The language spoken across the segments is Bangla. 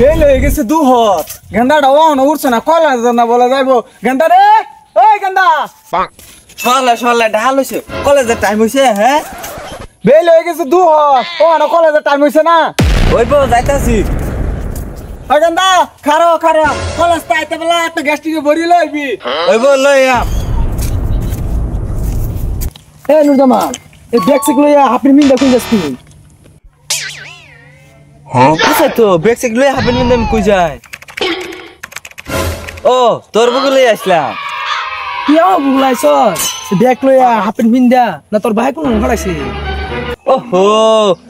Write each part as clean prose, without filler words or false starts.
ফেল হয়ে গেছে দুহত গেন্দাটা ওখানে উঠছে না কলেজ না বলে যাইবো গেন্দা রে ওই গেন্দা সরলে সরলে ঢাল হয়েছে কলেজের টাইম হয়েছে হ্যাঁ ফেল হয়ে গেছে দুহত ওখানে কলেজের টাইম হয়েছে না ওই বউ যাইতাছি ওই গেন্দা খারো খারো কলেজ পাইতে বেলা এত গ্যাস্ট্রিকে ভরি লইবি ওই বউ লই আম এ নুরজামা এই ব্যাগ সিক লইয়া হাফির মিন দেখুন যাস তুই আচ্ছা তো ব্যাগ সেক লই হাফেন মিন আমি কই যাই ও তোর বুকে লই আসলাম কি আও বুগলাইছ ব্যাগ লইয়া হাফির মিন দা না তোর ভাই কোন ঘড়াইছে ওহো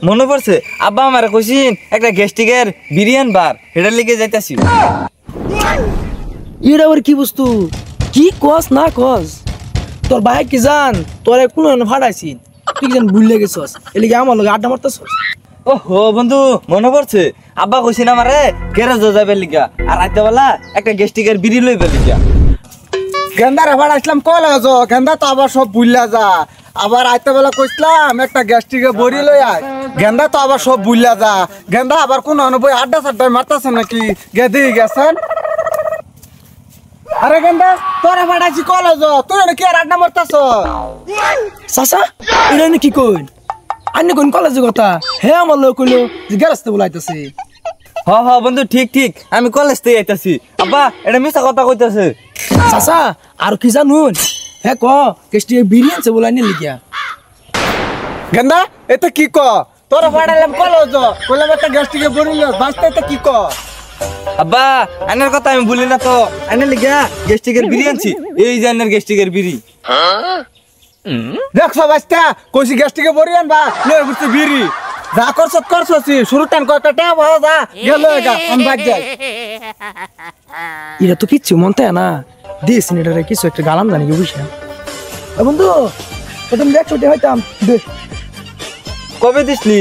মনে পড়ছে আব্বা আমারে কইছিন একটা গেস্টিকের বিরিয়ান বার এটা লিখে যাইতাছি এটা আবার কি বস্তু কি কস না কস তোর ভাই কি জান তোরে কোন ফাটাইছি তুই কি জান ভুলে গেছস এলিগে আমার লগে আড্ডা মারতাছস ওহো বন্ধু মনে পড়ছে আব্বা কইছিন আমারে গ্যারেজ যাবে লিগা আর রাতে বেলা একটা গেস্টিকের বিড়ি লইবে লিগা গেন্দারে ফাড়াইছিলাম কলেজ গেন্দা তো আবার সব বুইলা যা আবার আইতে বেলা কইছিলাম একটা গ্যাস্ট্রিকে বড়ি লই আয় গেন্দা তো আবার সব বুইলা যা গেন্দা আবার কোন বই আড্ডা সাড্ডা মারতাছে নাকি গেদি গেছেন আরে গেন্দা তোরা ফাড়াইছি কলেজ তুই কি আর আড্ডা মারতাছ চাচা এটা কি কইন আইনে কোন কলেজে কথা হে আমার লোক কইলো যে গ্যারেজতে বলাইতাছে হ হ বন্ধু ঠিক ঠিক আমি কলেজ থেকে আইতাছি আব্বা এটা মিছা কথা কইতাছে চাচা আর কি জানুন হে ক কেষ্টি বিরিয়ানি সে বলাই নি লিখিয়া গেন্দা এটা কি ক তোরা ফাড়াইলাম কলেজ কইলাম একটা গ্যাস্ট্রিকে বড়ি লই বাঁচতে এটা কি ক আব্বা আনের কথা আমি ভুলি না তো আনে লিগা গেস্টিকের বিড়ি আনছি এই যে আনের গেস্টিকের বিড়ি দেখছো বাচ্চা কইছি গ্যাস্ট্রিকে বড়ি আনবা লই বুঝতে বিড়ি যা করছছি শুরু টান কয়টা টাকা ভালো যা গেল গা আমি বাদ যাই এটা তো কিচ্ছু মনতে না দিস এটারে কিছু একটা গালাম জানি কি বুঝা বন্ধু প্রথম দেখ ছোটে হইতাম দে কবে দিসলি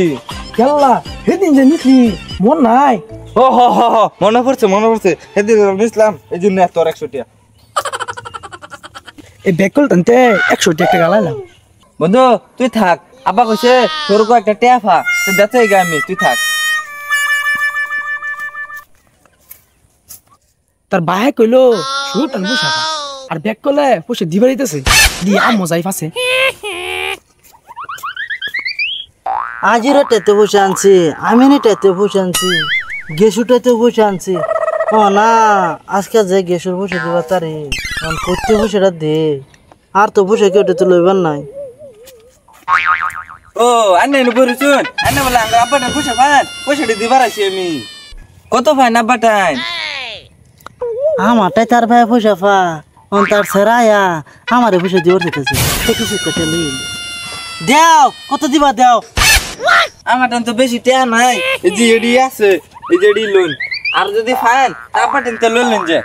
খেলা সেদিন যে নিসলি মন নাই ও হ হ হ মনে পড়ছে সেদিন নিসলাম এই জন্য তোর 100 টাকা এই বেকল টানতে 100 টাকা গালাইলাম বন্ধু তুই থাক আব্বা কইছে তোর কো একটা টেফা তুই দেখতে গা আমি তুই থাক তার বাহে কইলো শুরু টান বসা আর ব্যাক করলে পয়সা দিবা দিতেছে দি আম মজাই ফাসে আজিরও টেতে বসে আনছি আমি নি টেতে বসে আনছি গেসুটাতে বসে আনছি ও না আজকে যে গেসুর বসে দিবা তারে করতে বসেটা দে আর তো বসে কেউ টেতে লইবার নাই ও আন্নে নো বরিছুন আন্নে বলে আঙ্গা আব্বাটা পয়সা দিবার আছি আমি কত ফাইন আব্বাটাই আমারটাই তার ভাই পয়সা ফা অন তার সেরায়া আমারে বসে দিবার দিতেছে কিছু কেটে লই দেও কত দিবা দেও আমার তো বেশি টাকা নাই এই যে এডি আছে এই যে এডি লোন আর যদি ফাইন আব্বা টেনতে লইলেন যে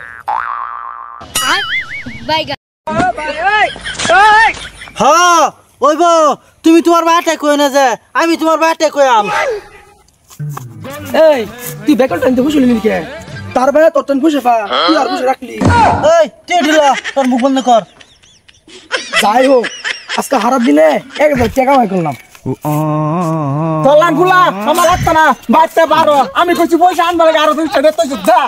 হ্যাঁ ওইব তুমি তোমার বাটা কই না যে আমি তোমার বাটা কই আম এই তুই বেকল টানতে বসলি নি কে তার বাহে তোর টান বসে ফা তুই আর বসে রাখলি এই তুই ঢিলা তোর মুখ বন্ধ কর যাই হোক আজকে হারার দিনে 1000 টাকা কামাই করলাম তোলান গুলা আমার হাত না বাচ্চা বারো আমি কইছি পয়সা আনবা লাগে আরো 200 টাকা যা